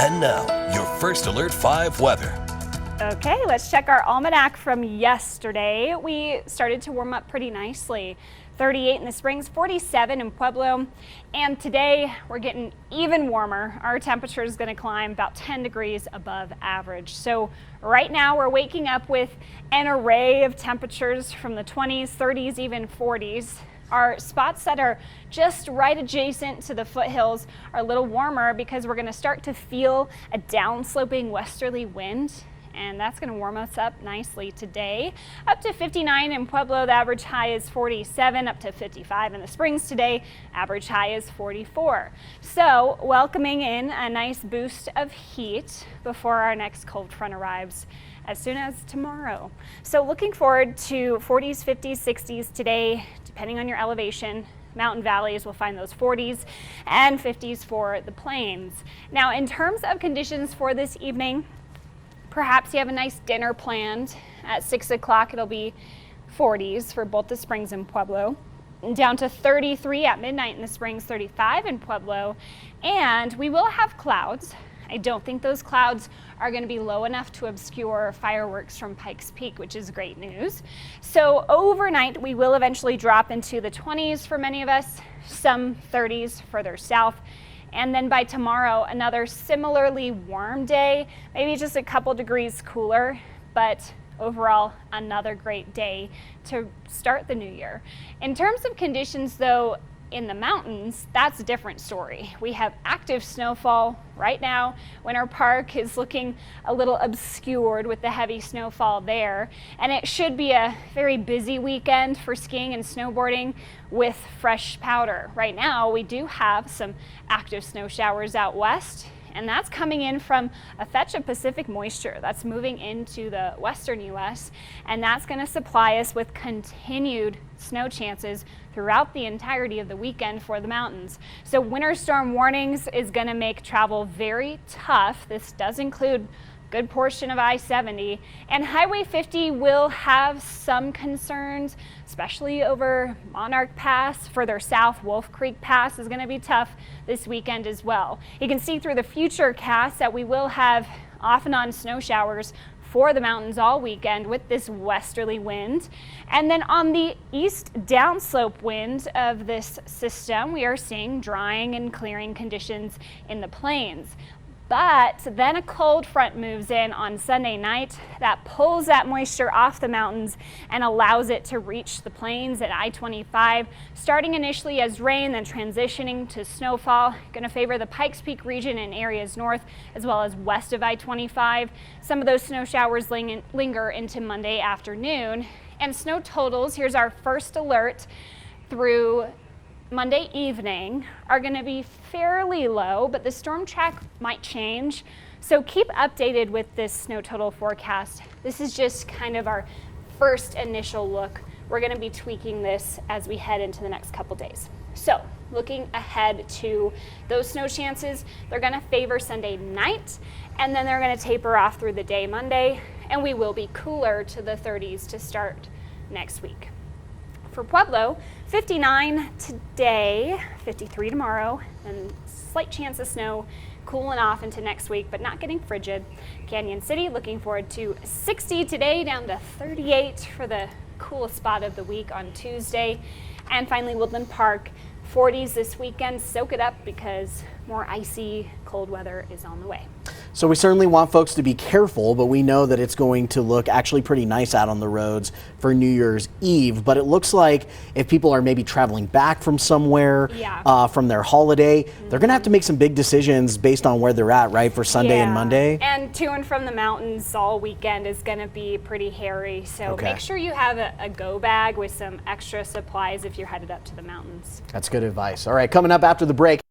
And now, your First Alert 5 weather. Okay, let's check our almanac from yesterday. We started to warm up pretty nicely. 38 in the Springs, 47 in Pueblo, and today we're getting even warmer. Our temperature is going to climb about 10 degrees above average. So right now we're waking up with an array of temperatures from the 20s, 30s, even 40s. Our spots that are just right adjacent to the foothills are a little warmer because we're going to start to feel a downsloping westerly wind, and that's going to warm us up nicely today. Up to 59 in Pueblo, the average high is 47, up to 55 in the Springs today, average high is 44. So welcoming in a nice boost of heat before our next cold front arrives as soon as tomorrow. So looking forward to 40s, 50s, 60s today, depending on your elevation. Mountain valleys will find those 40s and 50s for the plains. Now, in terms of conditions for this evening, perhaps you have a nice dinner planned at 6 o'clock. It'll be 40s for both the Springs and Pueblo. Down to 33 at midnight in the Springs, 35 in Pueblo. And we will have clouds. I don't think those clouds are going to be low enough to obscure fireworks from Pikes Peak, which is great news. So overnight, we will eventually drop into the 20s for many of us, some 30s further south. And then by tomorrow, another similarly warm day, maybe just a couple degrees cooler, but overall, another great day to start the new year. In terms of conditions, though, in the mountains, that's a different story. We have active snowfall right now. Winter Park is looking a little obscured with the heavy snowfall there, and it should be a very busy weekend for skiing and snowboarding with fresh powder. Right now, we do have some active snow showers out west, and that's coming in from a fetch of Pacific moisture that's moving into the western U.S., and that's going to supply us with continued snow chances throughout the entirety of the weekend for the mountains. So winter storm warnings is going to make travel very tough. This does include a good portion of I-70, and Highway 50 will have some concerns, especially over Monarch Pass. Further south, Wolf Creek Pass is going to be tough this weekend as well. You can see through the future cast that we will have off and on snow showers for the mountains all weekend with this westerly wind. And then on the east downslope wind of this system, we are seeing drying and clearing conditions in the plains. But then a cold front moves in on Sunday night that pulls that moisture off the mountains and allows it to reach the plains at I-25, starting initially as rain, then transitioning to snowfall. Going to favor the Pikes Peak region and areas north as well as west of I-25. Some of those snow showers linger into Monday afternoon. And snow totals, here's our first alert through Monday evening, are going to be fairly low, but the storm track might change. So keep updated with this snow total forecast. This is just kind of our first initial look. We're going to be tweaking this as we head into the next couple days. So looking ahead to those snow chances, they're going to favor Sunday night, and then they're going to taper off through the day Monday, and we will be cooler to the 30s to start next week. For Pueblo, 59 today, 53 tomorrow, and slight chance of snow cooling off into next week, but not getting frigid. Canyon City, looking forward to 60 today, down to 38 for the coolest spot of the week on Tuesday. And finally, Woodland Park, 40s this weekend. Soak it up because more icy, cold weather is on the way. So we certainly want folks to be careful, but we know that it's going to look actually pretty nice out on the roads for New Year's Eve. But it looks like if people are maybe traveling back from somewhere, from their holiday, they're going to have to make some big decisions based on where they're at, right, for Sunday and Monday. And to and from the mountains all weekend is going to be pretty hairy. So make sure you have a go bag with some extra supplies if you're headed up to the mountains. That's good advice. All right, coming up after the break.